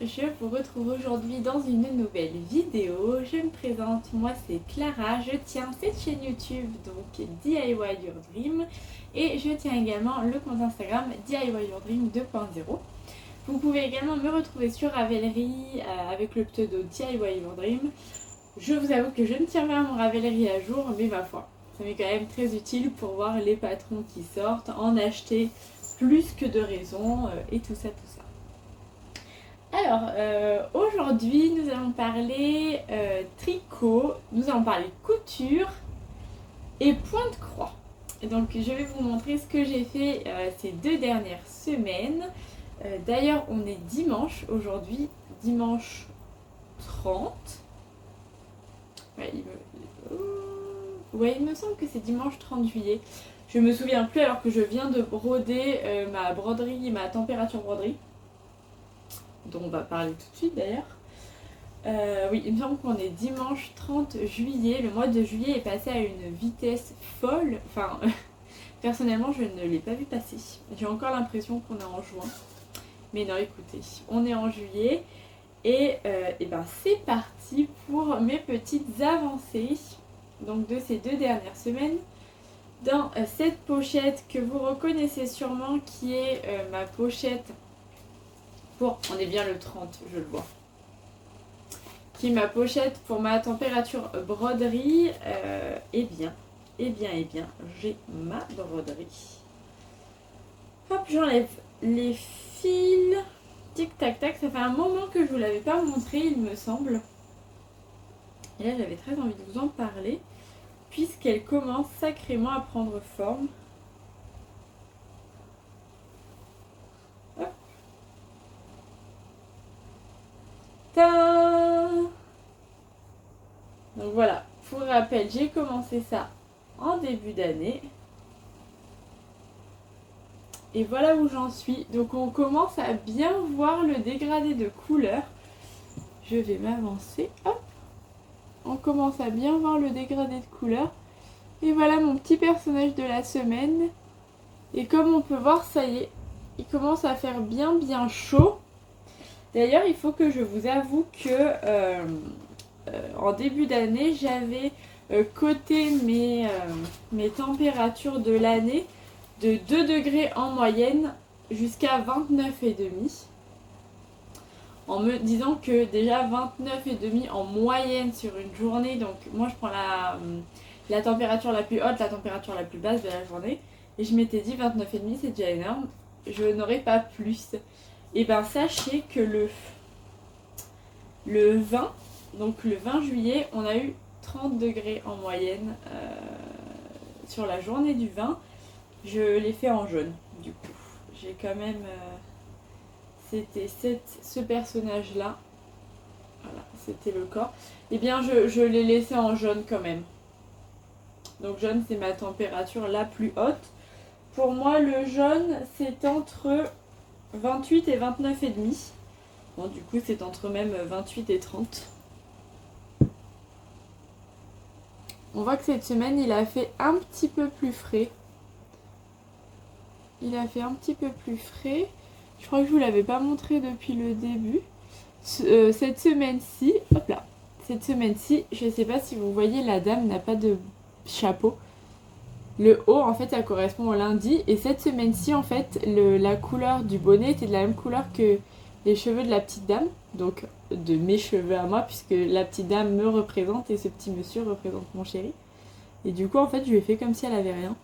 je vous retrouve aujourd'hui dans une nouvelle vidéo. Je me présente, moi c'est Clara, je tiens cette chaîne YouTube donc DIY Your Dream et je tiens également le compte Instagram DIY Your Dream 2.0. Vous pouvez également me retrouver sur Ravelry avec le pseudo DIY Your Dream. Je vous avoue que je ne tiens pas mon Ravelry à jour, mais ma foi, ça m'est quand même très utile pour voir les patrons qui sortent, en acheter plus que de raison et tout ça. Alors, aujourd'hui, nous allons parler tricot, nous allons parler couture et point de croix. Et donc, je vais vous montrer ce que j'ai fait ces 2 dernières semaines. D'ailleurs, on est dimanche aujourd'hui, dimanche 30. Ouais, il me semble que c'est dimanche 30 juillet. Je me souviens plus alors que je viens de broder ma broderie, ma température broderie, dont on va parler tout de suite d'ailleurs. Oui, il me semble qu'on est dimanche 30 juillet. Le mois de juillet est passé à une vitesse folle. Enfin, personnellement, je ne l'ai pas vu passer. J'ai encore l'impression qu'on est en juin. Mais non, écoutez, on est en juillet. Et ben c'est parti pour mes petites avancées donc de ces 2 dernières semaines. Dans cette pochette que vous reconnaissez sûrement, qui est ma pochette pour, on est bien le 30, je le vois, qui est ma pochette pour ma température broderie. Eh bien, j'ai ma broderie. Hop, j'enlève les fils. Tic tac tac, ça fait un moment que je vous l'avais pas montré, il me semble. Et là, j'avais très envie de vous en parler, puisqu'elle commence sacrément à prendre forme. Hop. Tadam! Donc voilà, pour rappel, j'ai commencé ça en début d'année. Et voilà où j'en suis. Donc on commence à bien voir le dégradé de couleur. Je vais m'avancer. Hop. On commence à bien voir le dégradé de couleur. Et voilà mon petit personnage de la semaine. Et comme on peut voir, ça y est, il commence à faire bien chaud. D'ailleurs, il faut que je vous avoue que en début d'année, j'avais coté mes températures de l'année de 2 degrés en moyenne jusqu'à 29,5. En me disant que déjà 29,5 en moyenne sur une journée, donc moi je prends la température la plus haute, la température la plus basse de la journée, et je m'étais dit 29,5 c'est déjà énorme, je n'aurai pas plus. Et ben sachez que le 20, donc le 20 juillet, on a eu 30 degrés en moyenne sur la journée du 20. Je l'ai fait en jaune, du coup. J'ai quand même... c'était ce personnage-là. Voilà, c'était le corps. Eh bien, je l'ai laissé en jaune quand même. Donc jaune, c'est ma température la plus haute. Pour moi, le jaune, c'est entre 28 et 29,5. Bon, du coup, c'est entre même 28 et 30. On voit que cette semaine, il a fait un petit peu plus frais. Il a fait un petit peu plus frais. Je crois que je vous l'avais pas montré depuis le début. Cette semaine-ci, hop là, cette semaine-ci, je sais pas si vous voyez, la dame n'a pas de chapeau. Le haut, en fait, ça correspond au lundi. Et cette semaine-ci, en fait, la couleur du bonnet était de la même couleur que les cheveux de la petite dame. Donc, de mes cheveux à moi, puisque la petite dame me représente et ce petit monsieur représente mon chéri. Et du coup, en fait, je lui ai fait comme si elle avait rien.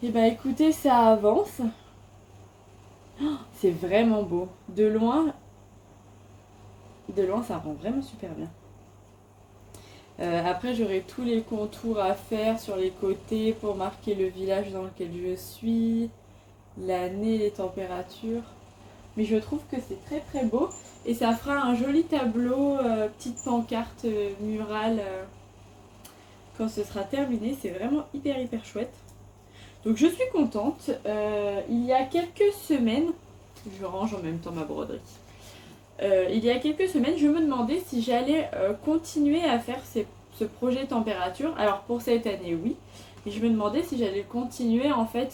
Et bah écoutez, ça avance. Oh, c'est vraiment beau. De loin, ça rend vraiment super bien. Après, j'aurai tous les contours à faire sur les côtés pour marquer le village dans lequel je suis, l'année, les températures. Mais je trouve que c'est très beau. Et ça fera un joli tableau, petite pancarte murale quand ce sera terminé. C'est vraiment hyper chouette. Donc je suis contente. Il y a quelques semaines, je range en même temps ma broderie. Il y a quelques semaines, je me demandais si j'allais continuer à faire ce projet température. Alors pour cette année, oui. Mais je me demandais si j'allais continuer en fait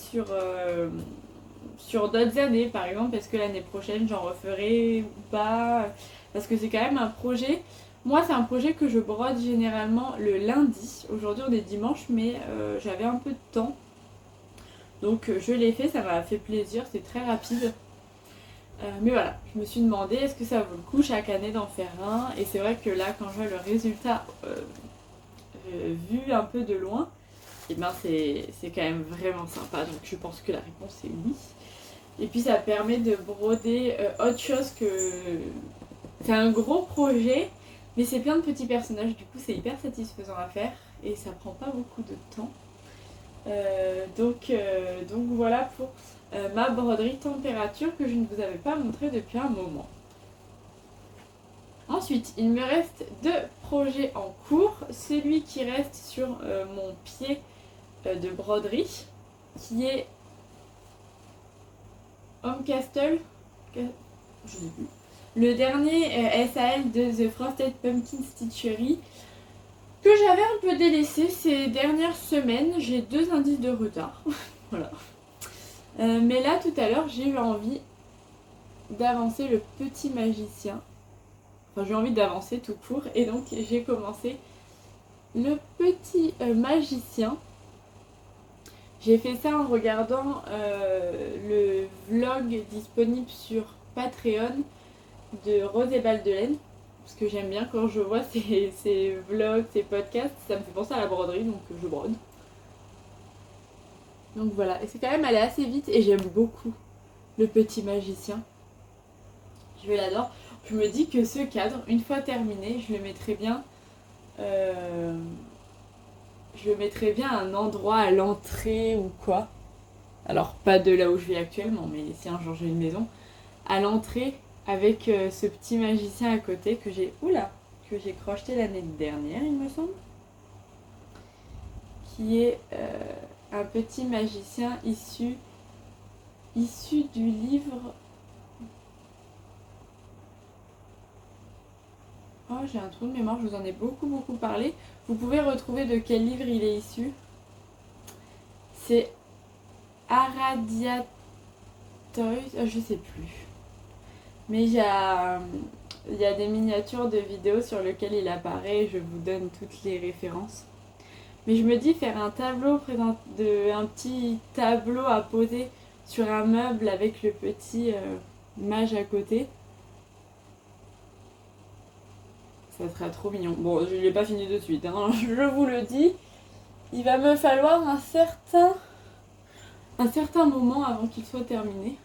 sur d'autres années, par exemple, est-ce que l'année prochaine j'en referai ou pas, parce que c'est quand même un projet. Moi, c'est un projet que je brode généralement le lundi. Aujourd'hui, on est dimanche, mais j'avais un peu de temps. Donc, je l'ai fait, ça m'a fait plaisir, c'est très rapide. Mais voilà, je me suis demandé est-ce que ça vaut le coup chaque année d'en faire un. Et c'est vrai que là, quand je vois le résultat vu un peu de loin, et ben c'est quand même vraiment sympa. Donc, je pense que la réponse est oui. Et puis, ça permet de broder autre chose que. C'est un gros projet. Mais c'est plein de petits personnages, du coup c'est hyper satisfaisant à faire et ça prend pas beaucoup de temps. Donc voilà pour ma broderie température que je ne vous avais pas montré depuis un moment. Ensuite, il me reste 2 projets en cours. Celui qui reste sur mon pied de broderie, qui est Home Castle. Je sais plus. Le dernier SAL de The Frosted Pumpkin Stitchery que j'avais un peu délaissé ces dernières semaines. J'ai 2 indices de retard. Voilà. Mais là, tout à l'heure, j'ai eu envie d'avancer le petit magicien. Enfin, j'ai envie d'avancer tout court. Et donc, j'ai commencé le petit magicien. J'ai fait ça en regardant le vlog disponible sur Patreon de Rose et Baldelaine, parce que j'aime bien quand je vois ces vlogs, ces podcasts, ça me fait penser à la broderie, donc je brode. Donc voilà, et c'est quand même allé assez vite et j'aime beaucoup le petit magicien. Je l'adore. Je me dis que ce cadre, une fois terminé, je le mettrai bien à un endroit à l'entrée ou quoi. Alors pas de là où je vis actuellement, mais si un jour j'ai une maison, à l'entrée avec ce petit magicien à côté que j'ai crocheté l'année dernière, il me semble, qui est un petit magicien issu du livre. Oh, j'ai un trou de mémoire, je vous en ai beaucoup parlé. Vous pouvez retrouver de quel livre il est issu. C'est Aradia Toys, je sais plus. Mais il y a des miniatures de vidéos sur lesquelles il apparaît et je vous donne toutes les références. Mais je me dis faire un petit tableau à poser sur un meuble avec le petit mage à côté. Ça serait trop mignon. Bon, je ne l'ai pas fini de suite, hein, je vous le dis. Il va me falloir un certain moment avant qu'il soit terminé.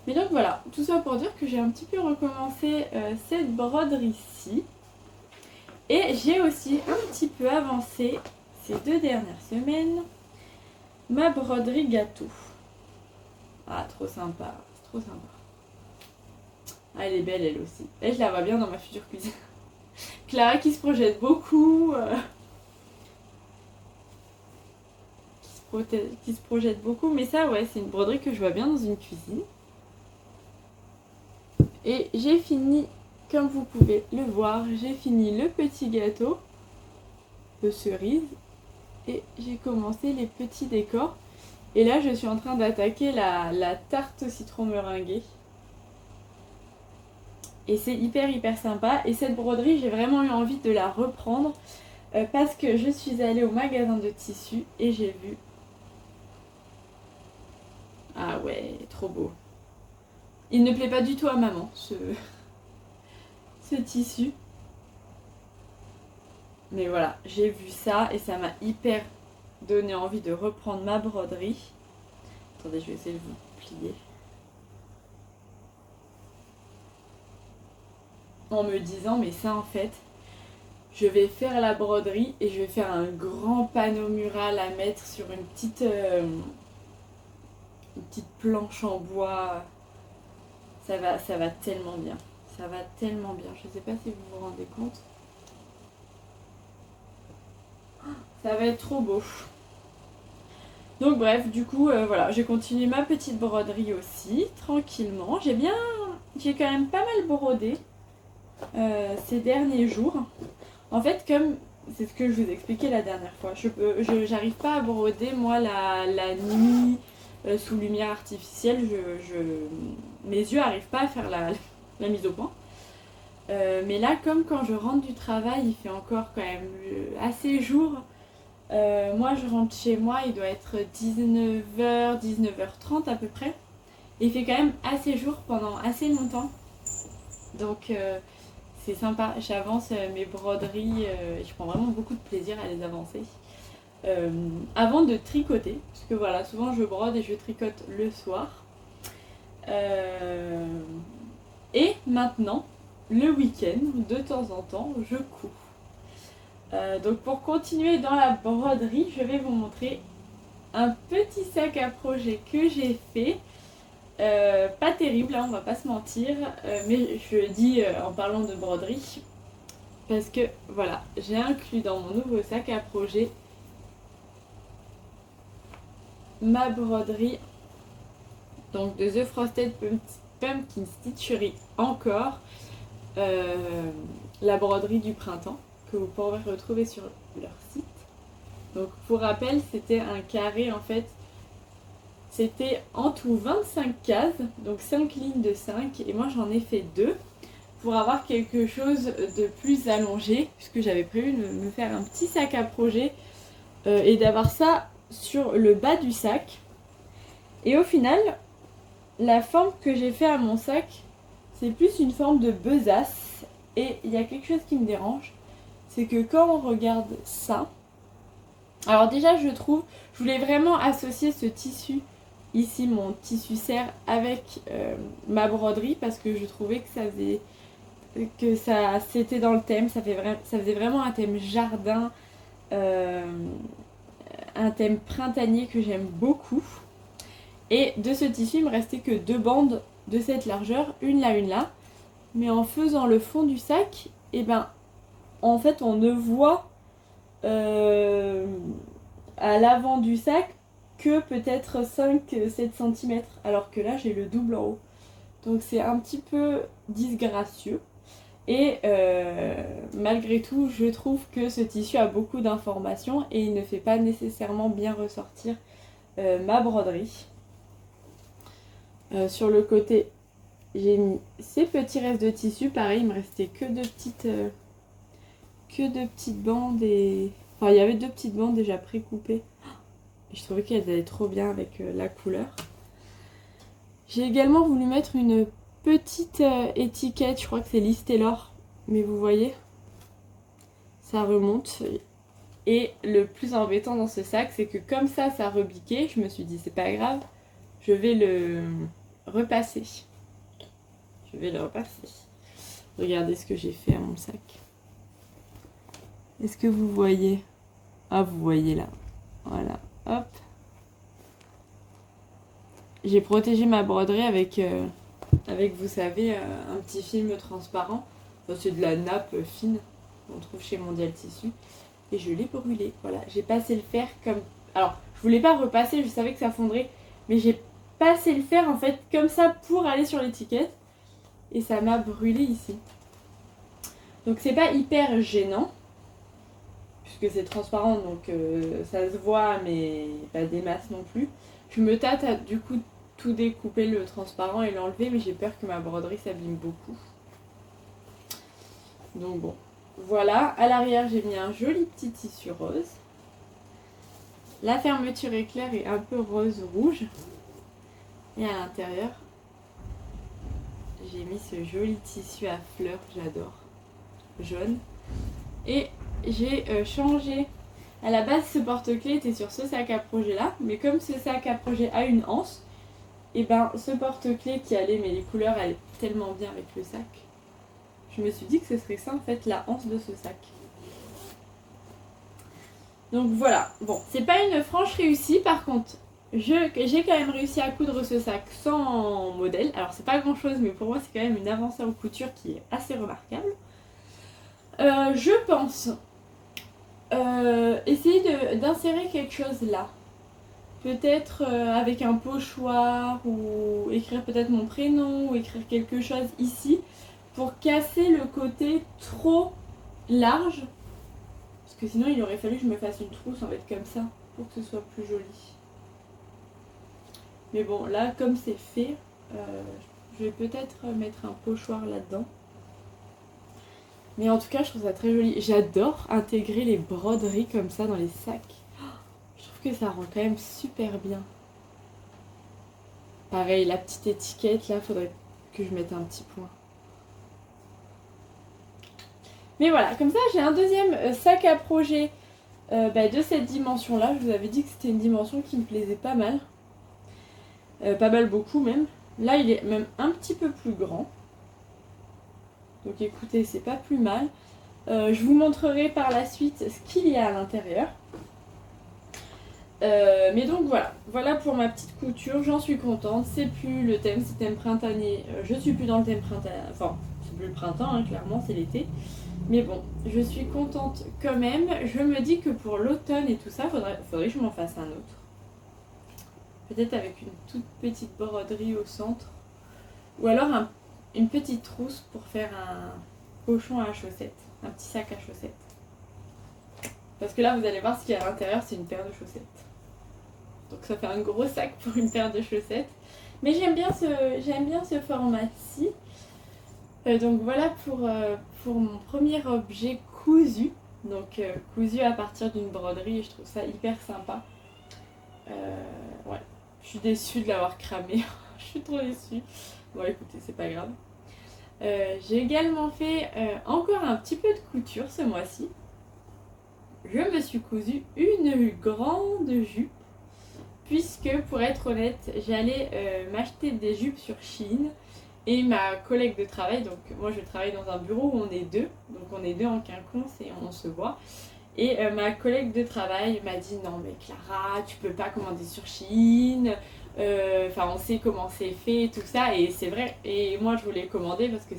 Mais donc voilà, tout ça pour dire que j'ai un petit peu recommencé cette broderie-ci. Et j'ai aussi un petit peu avancé ces 2 dernières semaines ma broderie gâteau. Ah, trop sympa, c'est trop sympa. Ah, elle est belle elle aussi. Et je la vois bien dans ma future cuisine. Clara qui se projette beaucoup. Qui se projette beaucoup. Mais ça, ouais, c'est une broderie que je vois bien dans une cuisine. Et j'ai fini, comme vous pouvez le voir, j'ai fini le petit gâteau de cerise. Et j'ai commencé les petits décors. Et là, je suis en train d'attaquer la tarte au citron meringuée. Et c'est hyper sympa. Et cette broderie, j'ai vraiment eu envie de la reprendre parce que je suis allée au magasin de tissus et j'ai vu. Ah ouais, trop beau. Il ne plaît pas du tout à maman, ce tissu. Mais voilà, j'ai vu ça et ça m'a hyper donné envie de reprendre ma broderie. Attendez, je vais essayer de vous plier. En me disant, mais ça en fait, je vais faire la broderie et je vais faire un grand panneau mural à mettre sur une petite planche en bois. Ça va tellement bien. Ça va tellement bien. Je sais pas si vous vous rendez compte. Ça va être trop beau. Donc bref, du coup, voilà, j'ai continué ma petite broderie aussi, tranquillement. J'ai quand même pas mal brodé ces derniers jours. En fait, comme c'est ce que je vous expliquais la dernière fois, j'arrive pas à broder moi la nuit, sous lumière artificielle, mes yeux n'arrivent pas à faire la mise au point. Mais là, comme quand je rentre du travail, il fait encore quand même assez jour. Moi, je rentre chez moi, il doit être 19h, 19h30 à peu près. Et il fait quand même assez jour pendant assez longtemps. Donc, c'est sympa. J'avance mes broderies et je prends vraiment beaucoup de plaisir à les avancer. Avant de tricoter, parce que voilà, souvent je brode et je tricote le soir. Et maintenant, le week-end, de temps en temps, je couds. Donc pour continuer dans la broderie, je vais vous montrer un petit sac à projet que j'ai fait. Pas terrible, hein, on va pas se mentir, mais je le dis en parlant de broderie, parce que voilà, j'ai inclus dans mon nouveau sac à projet ma broderie, donc de The Frosted Pumpkin Stitchery encore, la broderie du printemps que vous pourrez retrouver sur leur site. Donc pour rappel, c'était un carré en fait, c'était en tout 25 cases, donc 5 lignes de 5 et moi j'en ai fait 2 pour avoir quelque chose de plus allongé puisque j'avais prévu de me faire un petit sac à projet et d'avoir ça sur le bas du sac. Et au final, la forme que j'ai fait à mon sac, c'est plus une forme de besace. Et il y a quelque chose qui me dérange, c'est que quand on regarde ça, alors déjà je voulais vraiment associer ce tissu, ici mon tissu serre, avec ma broderie parce que je trouvais que c'était dans le thème, ça faisait vraiment un thème jardin, un thème printanier que j'aime beaucoup. Et de ce tissu, il me restait que 2 bandes de cette largeur, une là. Mais en faisant le fond du sac, et ben, en fait, on ne voit à l'avant du sac que peut-être 5-7 cm. Alors que là, j'ai le double en haut. Donc c'est un petit peu disgracieux. Et malgré tout, je trouve que ce tissu a beaucoup d'informations et il ne fait pas nécessairement bien ressortir ma broderie. Sur le côté, j'ai mis ces petits restes de tissu. Pareil, il me restait que deux petites bandes et... Enfin, il y avait 2 petites bandes déjà pré-coupées. Et je trouvais qu'elles allaient trop bien avec la couleur. J'ai également voulu mettre une petite étiquette, je crois que c'est Liz Taylor, mais vous voyez, ça remonte. Et le plus embêtant dans ce sac, c'est que comme ça rebiquait, je me suis dit c'est pas grave, je vais le repasser. Regardez ce que j'ai fait à mon sac. Est-ce que vous voyez? Ah, vous voyez là. Voilà, hop. J'ai protégé ma broderie avec, vous savez, un petit film transparent. Enfin, c'est de la nappe fine qu'on trouve chez Mondial Tissu. Et je l'ai brûlé. Voilà, j'ai passé le fer comme... Alors, je voulais pas repasser, je savais que ça fondrait. Mais j'ai passé le fer en fait comme ça pour aller sur l'étiquette. Et ça m'a brûlé ici. Donc c'est pas hyper gênant. Puisque c'est transparent, donc ça se voit, mais pas des masses non plus. Je me tâte à du coup tout découper le transparent et l'enlever, mais j'ai peur que ma broderie s'abîme beaucoup. Donc bon, voilà. À l'arrière, j'ai mis un joli petit tissu rose. La fermeture éclair est un peu rose-rouge. Et à l'intérieur, j'ai mis ce joli tissu à fleurs, j'adore, jaune. Et j'ai changé. À la base, ce porte-clés était sur ce sac à projet là, mais comme ce sac à projet a une anse, et ben ce porte-clés qui allait, mais les couleurs allaient tellement bien avec le sac, je me suis dit que ce serait ça en fait la anse de ce sac. Donc voilà, bon, c'est pas une franche réussie, par contre, j'ai quand même réussi à coudre ce sac sans modèle. Alors c'est pas grand chose, mais pour moi c'est quand même une avancée en couture qui est assez remarquable. Je pense essayer d'insérer quelque chose là. Peut-être avec un pochoir ou écrire peut-être mon prénom ou écrire quelque chose ici pour casser le côté trop large. Parce que sinon il aurait fallu que je me fasse une trousse en fait comme ça pour que ce soit plus joli. Mais bon, là, comme c'est fait, je vais peut-être mettre un pochoir là-dedans. Mais en tout cas, je trouve ça très joli. J'adore intégrer les broderies comme ça dans les sacs. Je trouve que ça rend quand même super bien. Pareil, la petite étiquette, là, faudrait que je mette un petit point. Mais voilà, comme ça, j'ai un deuxième sac à projet de cette dimension-là. Je vous avais dit que c'était une dimension qui me plaisait pas mal. Pas mal beaucoup même. Là, il est même un petit peu plus grand. Donc écoutez, c'est pas plus mal. Je vous montrerai par la suite ce qu'il y a à l'intérieur. Mais donc voilà pour ma petite couture, j'en suis contente. C'est plus le thème, c'est thème printanier. Je suis plus dans le thème printemps, enfin c'est plus le printemps, hein, clairement c'est l'été. Mais bon, je suis contente quand même. Je me dis que pour l'automne et tout ça, faudrait que je m'en fasse un autre. Peut-être avec une toute petite broderie au centre. Ou alors une petite trousse pour faire un pochon à chaussettes. Un petit sac à chaussettes. Parce que là, vous allez voir ce qu'il y a à l'intérieur, c'est une paire de chaussettes. Donc ça fait un gros sac pour une paire de chaussettes. Mais j'aime bien ce format-ci. Donc voilà pour mon premier objet cousu. Donc cousu à partir d'une broderie, et je trouve ça hyper sympa. Ouais, je suis déçue de l'avoir cramé. Je suis trop déçue. Bon écoutez, c'est pas grave. J'ai également fait encore un petit peu de couture ce mois-ci. Je me suis cousu une grande jupe. Puisque pour être honnête, j'allais m'acheter des jupes sur Shein. Et ma collègue de travail, donc moi je travaille dans un bureau où on est deux. Donc on est deux en quinconce et on se voit. Et ma collègue de travail m'a dit non mais Clara, tu peux pas commander sur Shein. Enfin on sait comment c'est fait et tout ça. Et c'est vrai. Et moi je voulais commander parce que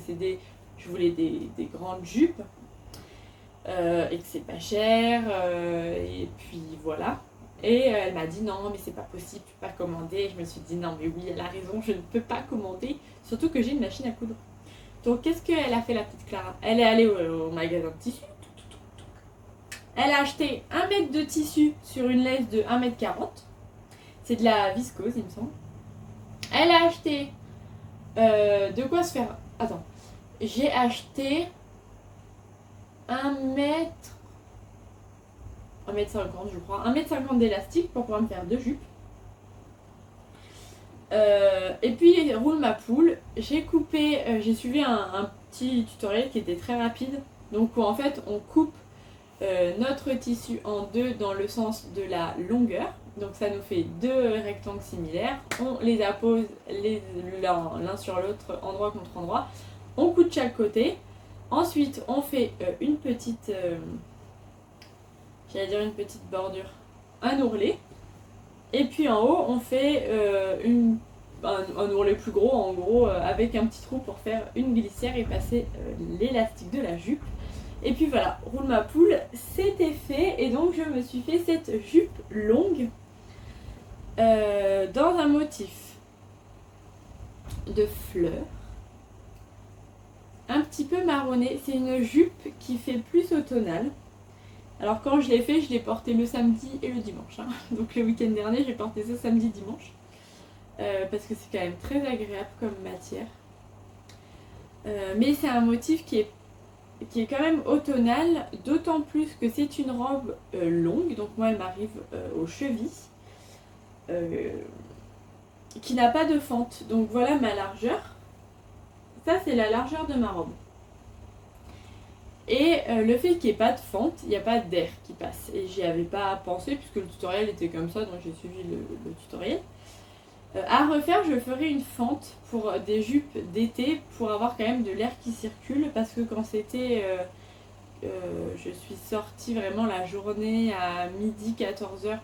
je voulais des grandes jupes. Et que c'est pas cher. Et puis voilà. Et elle m'a dit non mais c'est pas possible, tu peux pas commander. Je me suis dit non mais oui elle a raison, je ne peux pas commander. Surtout que j'ai une machine à coudre. Donc qu'est-ce qu'elle a fait la petite Clara? Elle est allée au magasin de tissu. Elle a acheté 1 mètre de tissu sur une laisse de 1,40 m. C'est de la viscose il me semble. Elle a acheté de quoi se faire... Attends. J'ai acheté 1,50 m je crois. 1,50 m d'élastique pour pouvoir me faire 2 jupes. Et puis roule ma poule. J'ai coupé, j'ai suivi un petit tutoriel qui était très rapide. Donc où en fait on coupe notre tissu en deux dans le sens de la longueur. Donc ça nous fait 2 rectangles similaires. On les appose l'un sur l'autre, endroit contre endroit. On coupe de chaque côté. Ensuite on fait une petite... j'allais dire une petite bordure, un ourlet. Et puis en haut, on fait un ourlet plus gros, en gros, avec un petit trou pour faire une glissière et passer l'élastique de la jupe. Et puis voilà, roule ma poule, c'était fait. Et donc je me suis fait cette jupe longue dans un motif de fleurs. Un petit peu marronné. C'est une jupe qui fait plus automnale. Alors quand je l'ai fait, je l'ai porté le samedi et le dimanche. Hein. Donc le week-end dernier, j'ai porté ça samedi-dimanche. Parce que c'est quand même très agréable comme matière. Mais c'est un motif qui est quand même automnal. D'autant plus que c'est une robe longue. Donc moi, elle m'arrive aux chevilles. Qui n'a pas de fente. Donc voilà ma largeur. Ça, c'est la largeur de ma robe. Et le fait qu'il n'y ait pas de fente, il n'y a pas d'air qui passe. Et j'y avais pas pensé puisque le tutoriel était comme ça, donc j'ai suivi le tutoriel. À refaire, je ferai une fente pour des jupes d'été pour avoir quand même de l'air qui circule. Parce que quand c'était... je suis sortie vraiment la journée à midi 14h.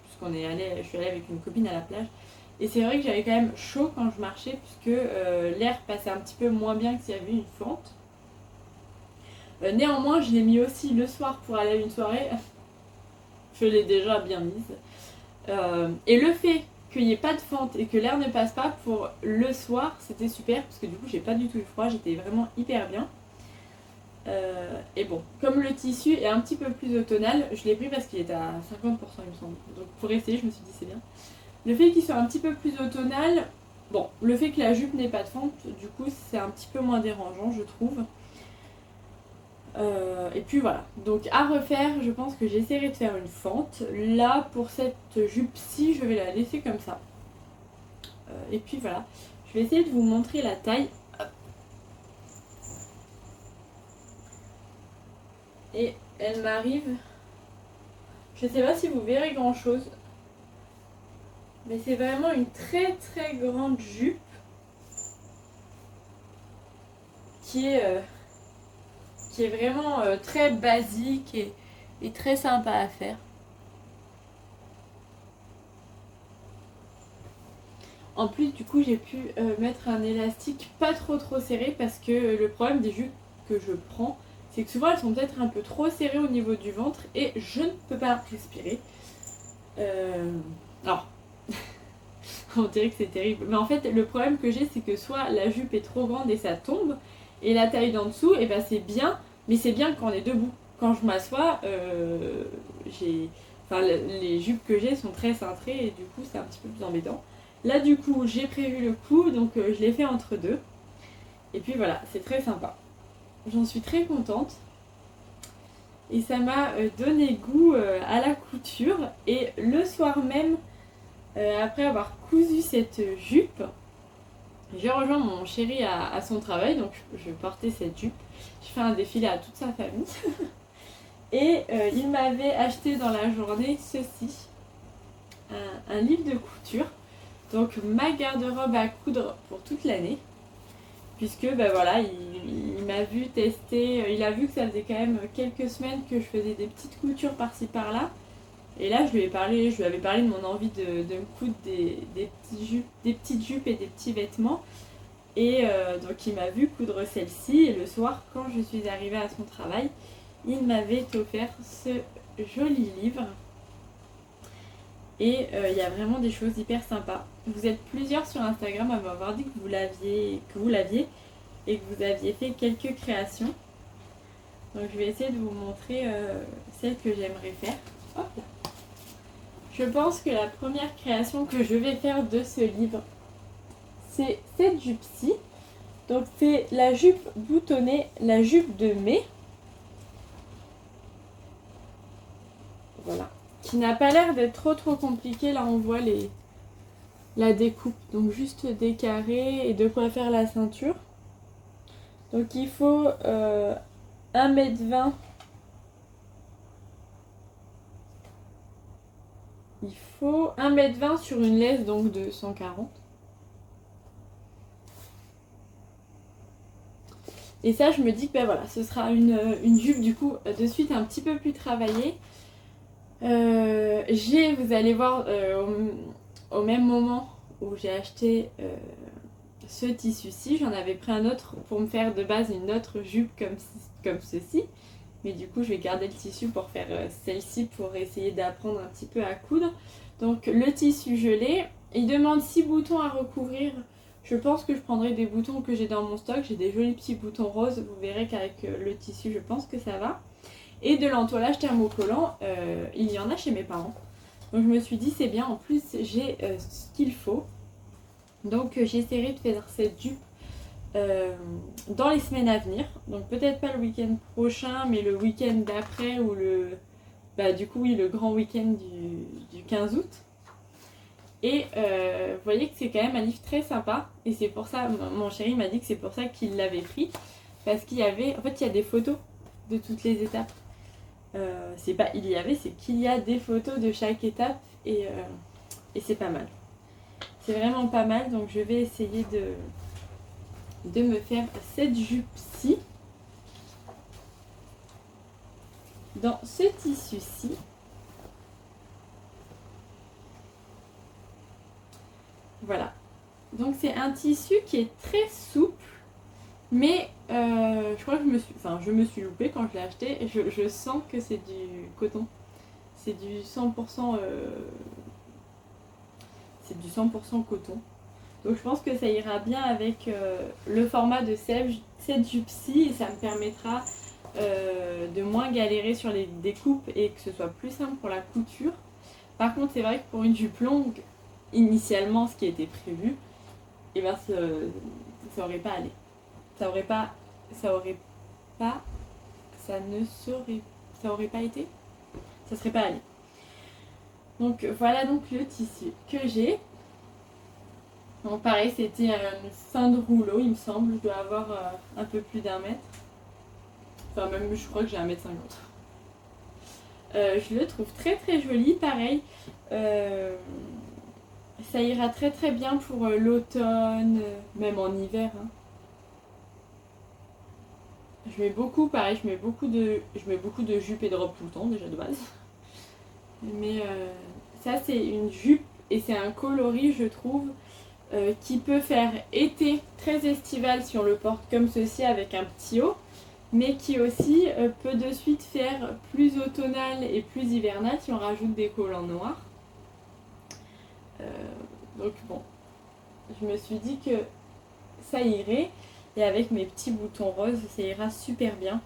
Puisqu'on est allé, je suis allée avec une copine à la plage. Et c'est vrai que j'avais quand même chaud quand je marchais puisque l'air passait un petit peu moins bien que s'il y avait une fente. Néanmoins, je l'ai mis aussi le soir pour aller à une soirée. Je l'ai déjà bien mise. Et le fait qu'il n'y ait pas de fente et que l'air ne passe pas pour le soir, c'était super parce que du coup, j'ai pas du tout eu froid. J'étais vraiment hyper bien. Et bon, comme le tissu est un petit peu plus automnal, je l'ai pris parce qu'il était à 50% il me semble. Donc pour essayer, je me suis dit c'est bien. Le fait qu'il soit un petit peu plus automnal, bon, le fait que la jupe n'ait pas de fente, du coup c'est un petit peu moins dérangeant je trouve. Et puis voilà, donc à refaire, je pense que j'essaierai de faire une fente. Là pour cette jupe-ci, je vais la laisser comme ça. Et puis voilà, je vais essayer de vous montrer la taille. Et elle m'arrive, je sais pas si vous verrez grand chose, mais c'est vraiment une très très grande jupe qui est vraiment très basique et très sympa à faire. En plus du coup j'ai pu mettre un élastique pas trop serré parce que le problème des jupes que je prends, c'est que souvent elles sont peut-être un peu trop serrées au niveau du ventre et je ne peux pas respirer. Alors, on dirait que c'est terrible. Mais en fait le problème que j'ai, c'est que soit la jupe est trop grande et ça tombe, et la taille d'en dessous, et ben c'est bien, mais c'est bien quand on est debout. Quand je m'assois, les jupes que j'ai sont très cintrées et du coup c'est un petit peu plus embêtant. Là du coup j'ai prévu le coup, donc je l'ai fait entre deux. Et puis voilà, c'est très sympa. J'en suis très contente. Et ça m'a donné goût à la couture. Et le soir même, après avoir cousu cette jupe, j'ai rejoint mon chéri à son travail. Donc je portais cette jupe. Je fais un défilé à toute sa famille. Et il m'avait acheté dans la journée ceci. Un livre de couture. Donc ma garde-robe à coudre pour toute l'année. Puisque ben voilà, il m'a vu tester, il a vu que ça faisait quand même quelques semaines que je faisais des petites coutures par-ci par-là. Et là je lui avais parlé de mon envie de me coudre des petites jupes et des petits vêtements. Et donc il m'a vu coudre celle-ci et le soir quand je suis arrivée à son travail, il m'avait offert ce joli livre. Et il y a vraiment des choses hyper sympas. Vous êtes plusieurs sur Instagram à m'avoir dit que vous l'aviez et que vous aviez fait quelques créations. Donc je vais essayer de vous montrer celles que j'aimerais faire. Hop là. Je pense que la première création que je vais faire de ce livre, c'est cette jupe-ci. Donc c'est la jupe boutonnée, la jupe de mai. Voilà. Qui n'a pas l'air d'être trop compliqué. Là on voit la découpe. Donc juste des carrés et de quoi faire la ceinture. Donc il faut 1,20 m. Il faut 1,20 m sur une laisse donc de 140. Et ça je me dis que ben voilà, ce sera une jupe du coup de suite un petit peu plus travaillée. Vous allez voir au même moment où j'ai acheté ce tissu-ci, j'en avais pris un autre pour me faire de base une autre jupe comme ceci. Mais du coup je vais garder le tissu pour faire celle-ci pour essayer d'apprendre un petit peu à coudre. Donc le tissu je l'ai. Il demande 6 boutons à recouvrir. Je pense que je prendrai des boutons que j'ai dans mon stock. J'ai des jolis petits boutons roses. Vous verrez qu'avec le tissu je pense que ça va. Et de l'entoilage thermocollant, il y en a chez mes parents. Donc je me suis dit c'est bien, en plus j'ai ce qu'il faut. Donc j'essaierai de faire cette jupe dans les semaines à venir. Donc peut-être pas le week-end prochain, mais le week-end d'après ou le grand week-end du 15 août. Et vous voyez que c'est quand même un livre très sympa. Et c'est pour ça, mon chéri m'a dit que c'est pour ça qu'il l'avait pris. Parce qu'il y avait, en fait il y a des photos de toutes les étapes. C'est qu'il y a des photos de chaque étape et c'est pas mal. C'est vraiment pas mal, donc je vais essayer de me faire cette jupe-ci dans ce tissu-ci. Voilà. Donc c'est un tissu qui est très souple, mais je crois que je me suis loupée quand je l'ai acheté. Je sens que c'est du coton. C'est du 100%, c'est du 100% coton. Donc je pense que ça ira bien avec le format de cette jupe-ci et ça me permettra de moins galérer sur les découpes et que ce soit plus simple pour la couture. Par contre c'est vrai que pour une jupe longue, initialement ce qui était prévu, et ben ça aurait pas allé. Ça aurait pas, ça aurait pas, ça ne serait, ça aurait pas été, ça serait pas allé. Donc voilà donc le tissu que j'ai. Donc pareil, c'était une fin de rouleau, il me semble. Je dois avoir un peu plus d'1 mètre. Enfin même je crois que j'ai 1,50 m. Je le trouve très très joli, pareil. Ça ira très très bien pour l'automne, même en hiver. Hein. Je mets beaucoup, pareil, je mets beaucoup de jupes et de robes tout le temps déjà de base. Mais ça c'est une jupe et c'est un coloris je trouve qui peut faire été très estival si on le porte comme ceci avec un petit haut, mais qui aussi peut de suite faire plus automnal et plus hivernal si on rajoute des collants noirs. Donc bon, je me suis dit que ça irait, et avec mes petits boutons roses ça ira super bien.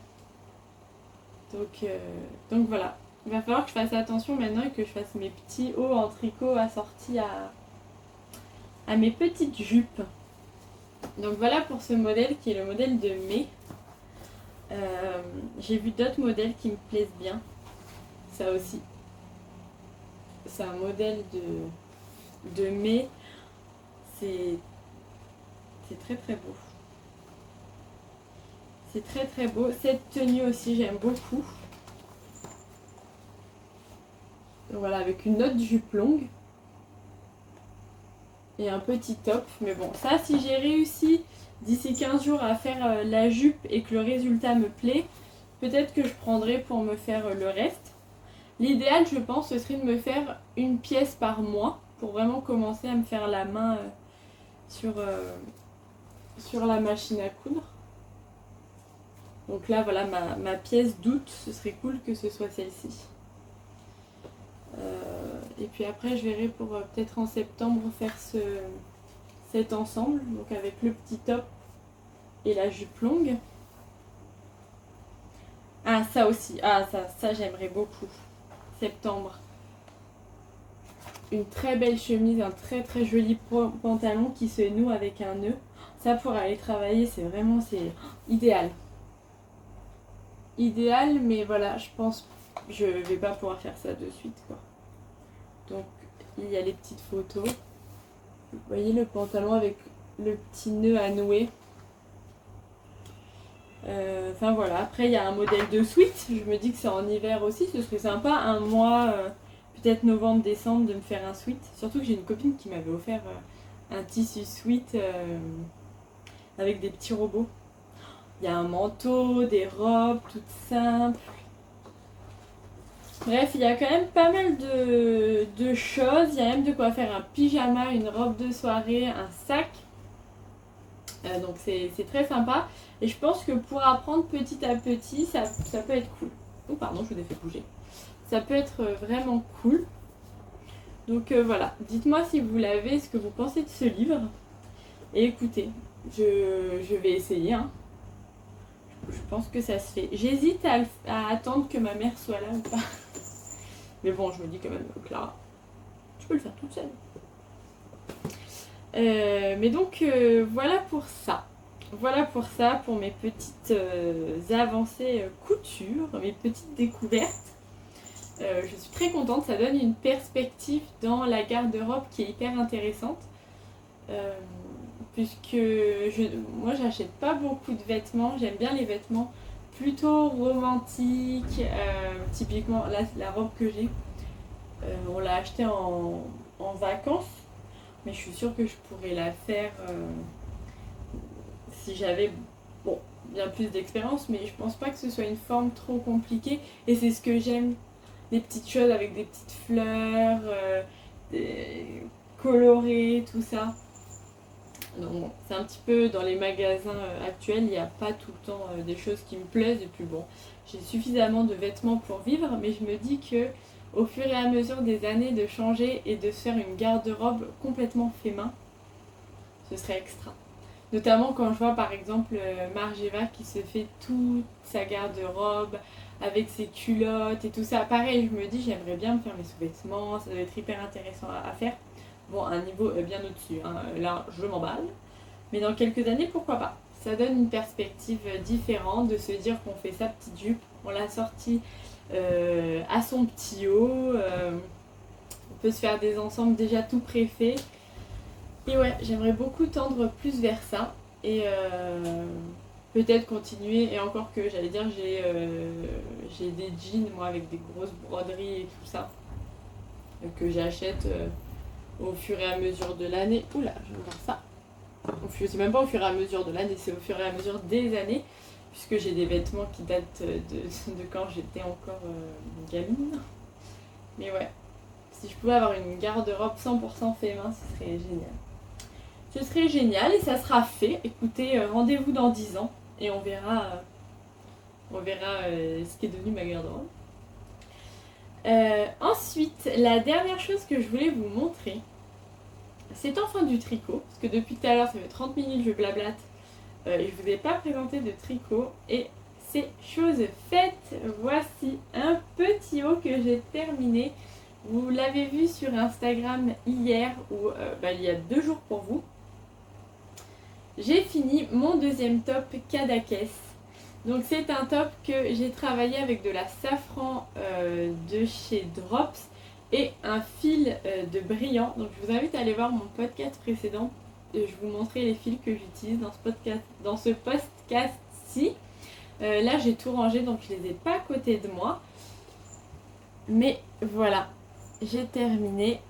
Donc voilà, il va falloir que je fasse attention maintenant et que je fasse mes petits hauts en tricot assortis à mes petites jupes. Donc voilà pour ce modèle qui est le modèle de mai. J'ai vu d'autres modèles qui me plaisent bien. Ça aussi. C'est un modèle de mai. C'est très très beau. C'est très très beau. Cette tenue aussi j'aime beaucoup. Donc voilà, avec une autre jupe longue. Et un petit top. Mais bon, ça si j'ai réussi d'ici 15 jours à faire la jupe et que le résultat me plaît, peut-être que je prendrai pour me faire le reste. L'idéal je pense ce serait de me faire une pièce par mois pour vraiment commencer à me faire la main sur la machine à coudre. Donc là voilà ma pièce d'août, ce serait cool que ce soit celle-ci. Et puis après je verrai pour peut-être en septembre faire cet ensemble, donc avec le petit top et la jupe longue. Ah ça aussi, ça j'aimerais beaucoup. Septembre. Une très belle chemise, un très très joli pantalon qui se noue avec un nœud. Ça pour aller travailler c'est idéal. Idéal, mais voilà, je pense je vais pas pouvoir faire ça de suite quoi. Donc il y a les petites photos. Vous voyez le pantalon avec le petit nœud à nouer. Enfin voilà, après il y a un modèle de sweat. Je me dis que c'est en hiver aussi, ce serait sympa un mois, peut-être novembre, décembre, de me faire un sweat. Surtout que j'ai une copine qui m'avait offert un tissu sweat avec des petits robots. Il y a un manteau, des robes toutes simples. Bref, il y a quand même pas mal de choses. Il y a même de quoi faire un pyjama, une robe de soirée, un sac. Donc c'est très sympa. Et je pense que pour apprendre petit à petit, ça peut être cool. Oh pardon, je vous ai fait bouger. Ça peut être vraiment cool. Donc voilà, dites-moi si vous l'avez, ce que vous pensez de ce livre. Et écoutez, je vais essayer. Hein. Je pense que ça se fait. J'hésite à attendre que ma mère soit là ou pas. Mais bon, je me dis quand même, Clara, tu peux le faire toute seule. Mais donc, voilà pour ça. Voilà pour ça, pour mes petites avancées couture, mes petites découvertes. Je suis très contente, ça donne une perspective dans la garde-robe qui est hyper intéressante. Puisque moi j'achète pas beaucoup de vêtements, j'aime bien les vêtements plutôt romantiques. Typiquement là, la robe que j'ai, on l'a achetée en vacances, mais je suis sûre que je pourrais la faire si j'avais bien plus d'expérience, mais je pense pas que ce soit une forme trop compliquée, et c'est ce que j'aime, des petites choses avec des petites fleurs, colorées, tout ça. Donc bon, c'est un petit peu dans les magasins actuels, il n'y a pas tout le temps des choses qui me plaisent, et puis bon, j'ai suffisamment de vêtements pour vivre, mais je me dis que au fur et à mesure des années, de changer et de se faire une garde-robe complètement fait main, ce serait extra. Notamment quand je vois par exemple Margeva qui se fait toute sa garde-robe avec ses culottes et tout ça. Pareil, je me dis j'aimerais bien me faire mes sous-vêtements, ça doit être hyper intéressant à faire. Bon, un niveau bien au-dessus, hein. Là je m'emballe. Mais dans quelques années, pourquoi pas? Ça donne une perspective différente de se dire qu'on fait sa petite jupe, on l'a sortie à son petit haut, on peut se faire des ensembles déjà tout préfaits. Et ouais, j'aimerais beaucoup tendre plus vers ça et peut-être continuer. Et encore que j'allais dire, j'ai des jeans moi avec des grosses broderies et tout ça que j'achète au fur et à mesure de l'année. Oula, je vais voir ça. C'est même pas au fur et à mesure de l'année, c'est au fur et à mesure des années, puisque j'ai des vêtements qui datent de quand j'étais encore gamine. Mais ouais, si je pouvais avoir une garde-robe 100% fait main, ce serait génial. Ce serait génial et ça sera fait. Écoutez, rendez-vous dans 10 ans et on verra ce qui est devenu ma garde-robe. Ensuite, la dernière chose que je voulais vous montrer, c'est enfin du tricot, parce que depuis tout à l'heure, ça fait 30 minutes que je blablate et je vous ai pas présenté de tricot et c'est chose faite. Voici un petit haut que j'ai terminé. Vous l'avez vu sur Instagram hier ou il y a 2 jours pour vous. J'ai fini mon deuxième top Kadakes. Donc c'est un top que j'ai travaillé avec de la safran de chez Drops et un fil de brillant. Donc je vous invite à aller voir mon podcast précédent. Je vous montrer les fils que j'utilise dans ce podcast-ci. Là j'ai tout rangé donc je les ai pas à côté de moi. Mais voilà, j'ai terminé.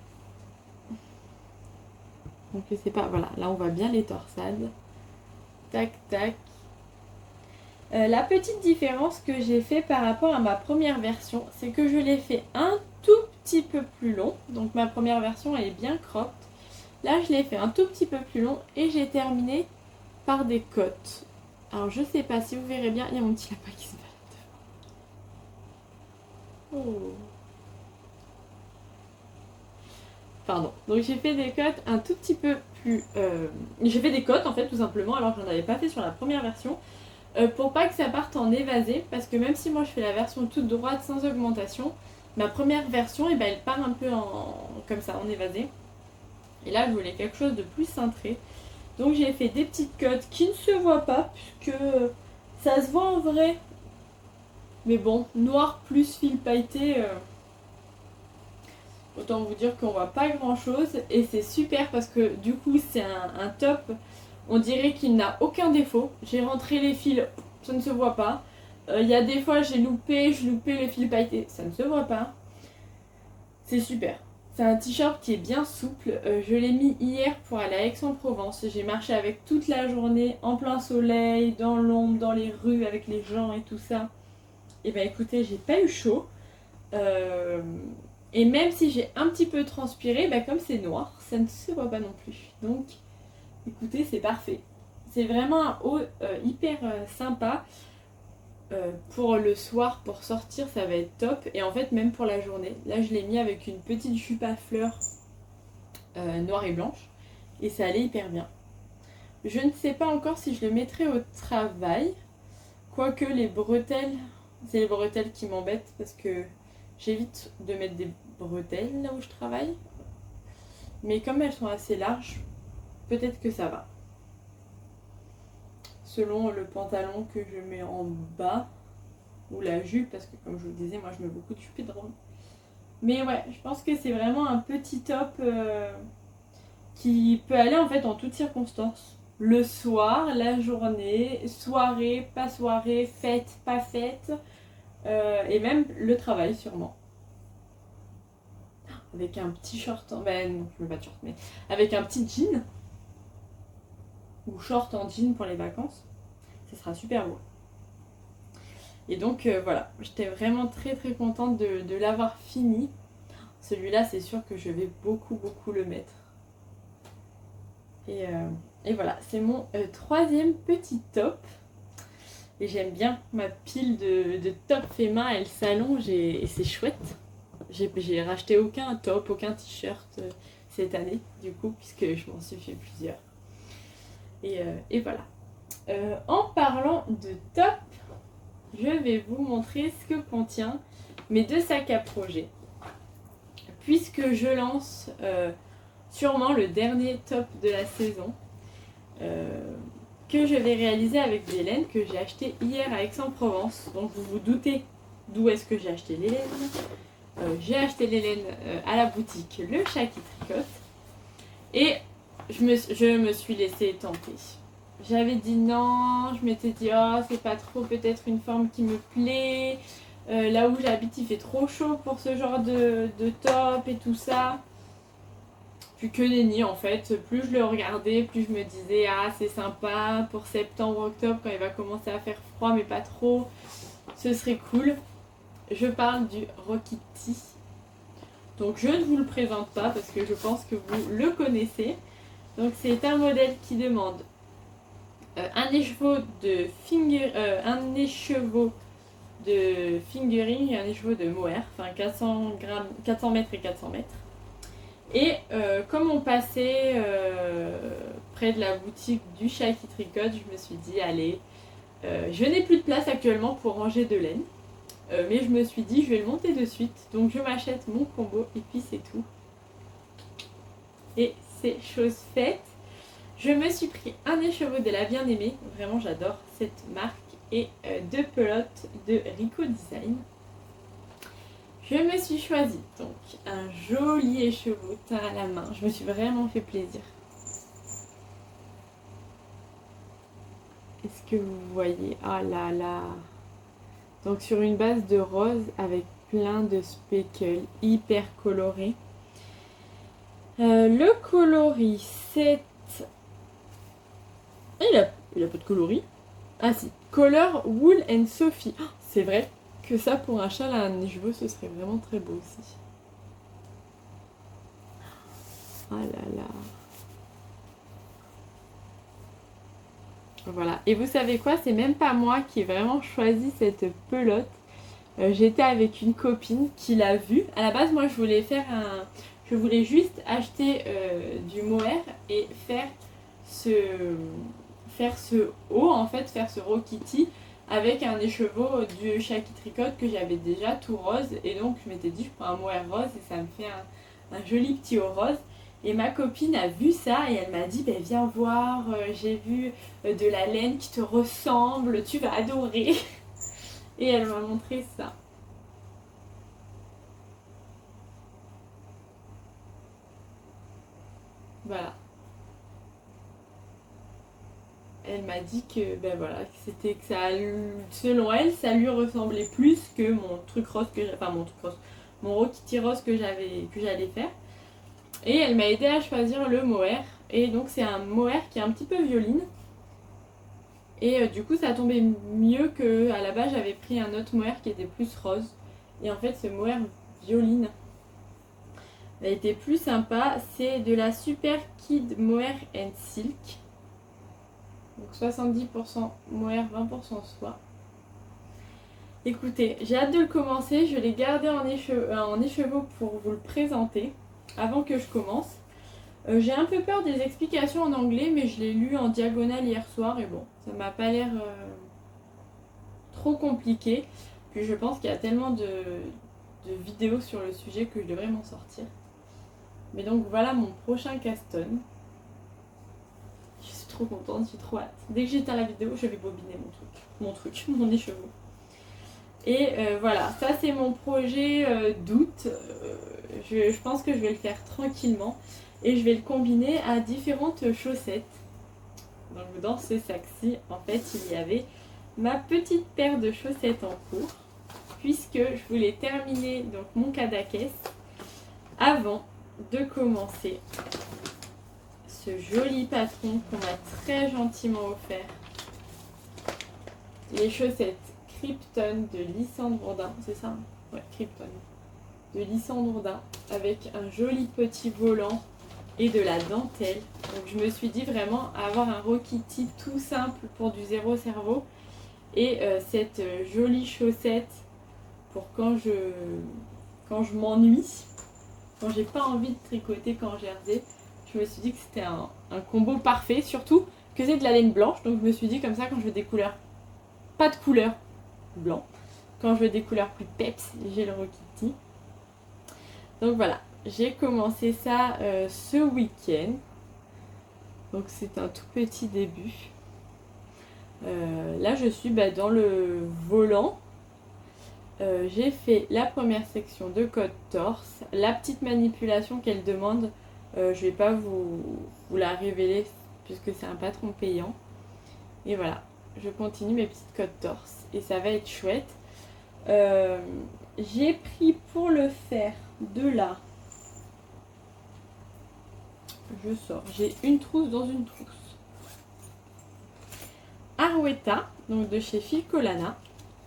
Donc je sais pas, voilà, là on voit bien les torsades. Tac tac. La petite différence que j'ai fait par rapport à ma première version, c'est que je l'ai fait un tout petit peu plus long. Donc ma première version elle est bien cropped. Là je l'ai fait un tout petit peu plus long et j'ai terminé par des côtes. Alors je sais pas si vous verrez bien, il y a mon petit lapin qui se balade. Oh. Pardon. Donc j'ai fait des côtes un tout petit peu plus... J'ai fait des côtes en fait tout simplement alors que j'en avais pas fait sur la première version. Pour pas que ça parte en évasé, parce que même si moi je fais la version toute droite sans augmentation, ma première version elle part un peu comme ça en évasé. Et là je voulais quelque chose de plus cintré. Donc j'ai fait des petites cotes qui ne se voient pas puisque ça se voit en vrai. Mais bon, noir plus fil pailleté, autant vous dire qu'on voit pas grand chose. Et c'est super parce que du coup c'est un top. On dirait qu'il n'a aucun défaut. J'ai rentré les fils, ça ne se voit pas. Il y a des fois je loupais le fil pailleté, ça ne se voit pas. C'est super. C'est un t-shirt qui est bien souple. Je l'ai mis hier pour aller à Aix-en-Provence. J'ai marché avec toute la journée, en plein soleil, dans l'ombre, dans les rues, avec les gens et tout ça. Et écoutez, j'ai pas eu chaud. Et même si j'ai un petit peu transpiré, comme c'est noir, ça ne se voit pas non plus. Donc... écoutez, c'est parfait. C'est vraiment un haut hyper sympa. Pour le soir, pour sortir, ça va être top. Et en fait, même pour la journée. Là, je l'ai mis avec une petite jupe à fleurs noire et blanche. Et ça allait hyper bien. Je ne sais pas encore si je le mettrai au travail. Quoique les bretelles, c'est les bretelles qui m'embêtent. Parce que j'évite de mettre des bretelles là où je travaille. Mais comme elles sont assez larges, peut-être que ça va. Selon le pantalon que je mets en bas. Ou la jupe, parce que comme je vous le disais, moi je mets beaucoup de jupes et de robes. Mais ouais, je pense que c'est vraiment un petit top qui peut aller en fait en toutes circonstances. Le soir, la journée, soirée, pas soirée, fête, pas fête. Et même le travail sûrement. Avec un petit short, ben non, je mets pas de short, mais avec un petit jean. Ou short en jean pour les vacances. Ce sera super beau. Et donc voilà, j'étais vraiment très très contente de l'avoir fini. Celui-là, c'est sûr que je vais beaucoup le mettre. Et voilà, c'est mon troisième petit top. Et j'aime bien ma pile de top fait main, elle s'allonge et c'est chouette. J'ai racheté aucun top, aucun t-shirt cette année, du coup, puisque je m'en suis fait plusieurs. Et voilà. En parlant de top, je vais vous montrer ce que contient mes 2 sacs à projet. Puisque je lance sûrement le dernier top de la saison que je vais réaliser avec des laines que j'ai acheté hier à Aix-en-Provence. Donc vous vous doutez d'où est-ce que j'ai acheté les laines. J'ai acheté les laines à la boutique Le Chat qui Tricote et je me suis laissée tenter. J'avais dit non, je m'étais dit oh c'est pas trop peut-être une forme qui me plaît. Là où j'habite il fait trop chaud pour ce genre de top et tout ça. Puis que nenni en fait, plus je le regardais, plus je me disais ah c'est sympa pour septembre, octobre quand il va commencer à faire froid mais pas trop, ce serait cool. Je parle du Rokiti. Donc je ne vous le présente pas parce que je pense que vous le connaissez. Donc c'est un modèle qui demande un écheveau de fingering et un écheveau de mohair, enfin 400 mètres et 400 mètres. Et comme on passait près de la boutique du Chat qui Tricote, je me suis dit allez, je n'ai plus de place actuellement pour ranger de laine. Mais je me suis dit je vais le monter de suite. Donc je m'achète mon combo et puis c'est tout. Et c'est chose faite. Je me suis pris un écheveau de la bien-aimée. Vraiment j'adore cette marque. Et deux pelotes de Rico Design. Je me suis choisi donc un joli écheveau teint à la main. Je me suis vraiment fait plaisir. Est-ce que vous voyez? Oh là là! Donc sur une base de rose avec plein de speckles hyper colorés. Le coloris c'est... Il a pas de coloris. Ah si, Color Wool and Sophie. Oh, c'est vrai que ça pour un châle à un écheveau ce serait vraiment très beau aussi. Oh là là. Voilà. Et vous savez quoi? C'est même pas moi qui ai vraiment choisi cette pelote. J'étais avec une copine qui l'a vue. À la base, moi, je voulais juste acheter du mohair et faire ce haut, en fait, faire ce Rokiti avec un écheveau du Chat qui Tricote que j'avais déjà tout rose. Et donc, je m'étais dit, je prends un mohair rose et ça me fait un joli petit haut rose. Et ma copine a vu ça et elle m'a dit ben viens voir, j'ai vu de la laine qui te ressemble, tu vas adorer. Et elle m'a montré ça. Voilà. Elle m'a dit que ben voilà, que ça, selon elle, ça lui ressemblait plus que mon truc rose mon Rokiti rose que j'allais faire. Et elle m'a aidé à choisir le mohair. Et donc c'est un mohair qui est un petit peu violine. Et du coup ça tombait mieux que à la base j'avais pris un autre mohair qui était plus rose. Et en fait ce mohair violine a été plus sympa. C'est de la Super Kid Mohair and Silk. Donc 70% mohair, 20% soie. Écoutez, j'ai hâte de le commencer. Je l'ai gardé en écheveau pour vous le présenter avant que je commence. J'ai un peu peur des explications en anglais, mais je l'ai lu en diagonale hier soir et bon, ça m'a pas l'air trop compliqué. Puis je pense qu'il y a tellement de vidéos sur le sujet que je devrais m'en sortir. Mais donc voilà mon prochain caston. Je suis trop contente, j'ai trop hâte. Dès que j'éteins la vidéo, je vais bobiner mon écheveau. Et voilà, ça c'est mon projet d'août. Je pense que je vais le faire tranquillement et je vais le combiner à différentes chaussettes. Donc dans ce sac-ci, en fait, il y avait ma petite paire de chaussettes en cours puisque je voulais terminer donc mon Cadaqués avant de commencer ce joli patron qu'on m'a très gentiment offert. Les chaussettes Krypton de Lysandre Bourdin, c'est ça hein? Ouais, Krypton. De Lysandre Bourdin avec un joli petit volant et de la dentelle. Donc je me suis dit vraiment avoir un Rokiti tout simple pour du zéro cerveau et cette jolie chaussette pour quand je m'ennuie, quand j'ai pas envie de tricoter quand jersey. Je me suis dit que c'était un combo parfait, surtout que c'est de la laine blanche. Donc je me suis dit comme ça quand je veux des couleurs, pas de couleur blanc. Quand je veux des couleurs plus peps, j'ai le Rokiti. Donc voilà, j'ai commencé ça ce week-end. Donc c'est un tout petit début. Là je suis dans le volant. J'ai fait la première section de code torse. La petite manipulation qu'elle demande, je vais pas vous la révéler puisque c'est un patron payant. Et voilà, je continue mes petites codes torse et ça va être chouette. J'ai pris pour le faire de là. Je sors. J'ai une trousse dans une trousse. Arwetta, donc de chez Filcolana.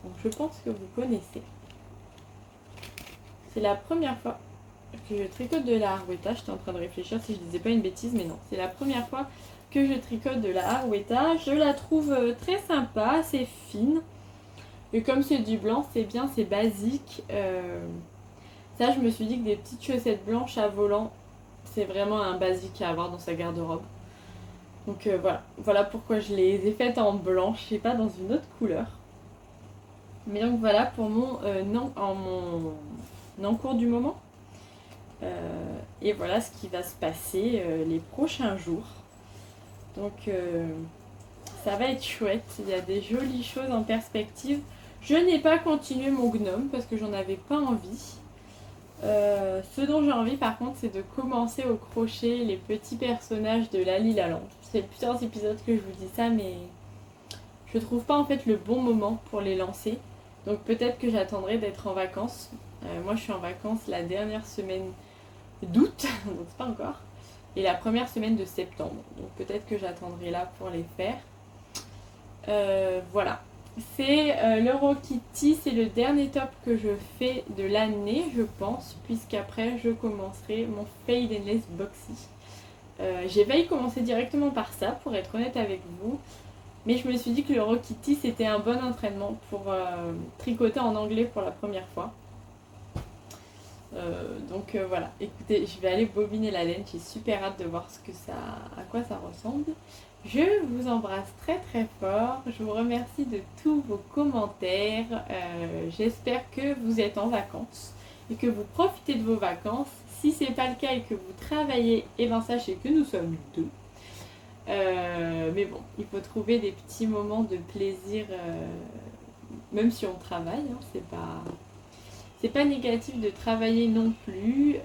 Donc je pense que vous connaissez. C'est la première fois que je tricote de la Arwetta. J'étais en train de réfléchir si je disais pas une bêtise, mais non. C'est la première fois que je tricote de la Arwetta. Je la trouve très sympa, assez fine. Et comme c'est du blanc, c'est bien, c'est basique. Ça, je me suis dit que des petites chaussettes blanches à volant, c'est vraiment un basique à avoir dans sa garde-robe. Donc voilà pourquoi je les ai faites en blanche et pas dans une autre couleur. Mais donc voilà pour mon encours du moment. Et voilà ce qui va se passer les prochains jours. Donc ça va être chouette. Il y a des jolies choses en perspective. Je n'ai pas continué mon gnome parce que j'en avais pas envie. Ce dont j'ai envie par contre c'est de commencer au crochet les petits personnages de Lali Laland. C'est plusieurs épisodes que je vous dis ça mais je trouve pas en fait le bon moment pour les lancer. Donc peut-être que j'attendrai d'être en vacances. Moi je suis en vacances la dernière semaine d'août, donc c'est pas encore. Et la première semaine de septembre. Donc peut-être que j'attendrai là pour les faire. Voilà. C'est l'Eurokitty, c'est le dernier top que je fais de l'année, je pense, puisqu'après je commencerai mon Fade Endless Boxy. J'ai failli commencer directement par ça, pour être honnête avec vous, mais je me suis dit que l'Eurokitty c'était un bon entraînement pour tricoter en anglais pour la première fois. Donc voilà, écoutez, je vais aller bobiner la laine, j'ai super hâte de voir à quoi ça ressemble. Je vous embrasse très très fort, je vous remercie de tous vos commentaires, j'espère que vous êtes en vacances et que vous profitez de vos vacances. Si c'est pas le cas et que vous travaillez, et bien sachez que nous sommes deux. Mais bon, il faut trouver des petits moments de plaisir, même si on travaille, hein, c'est pas négatif de travailler non plus.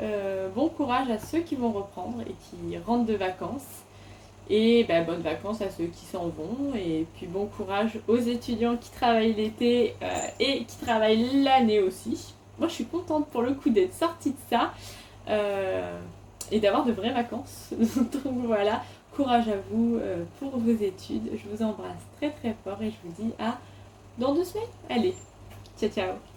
Bon courage à ceux qui vont reprendre et qui rentrent de vacances. Et bonnes vacances à ceux qui s'en vont. Et puis bon courage aux étudiants qui travaillent l'été et qui travaillent l'année aussi. Moi je suis contente pour le coup d'être sortie de ça et d'avoir de vraies vacances. Donc voilà, courage à vous pour vos études. Je vous embrasse très très fort et je vous dis à dans 2 semaines. Allez, ciao ciao.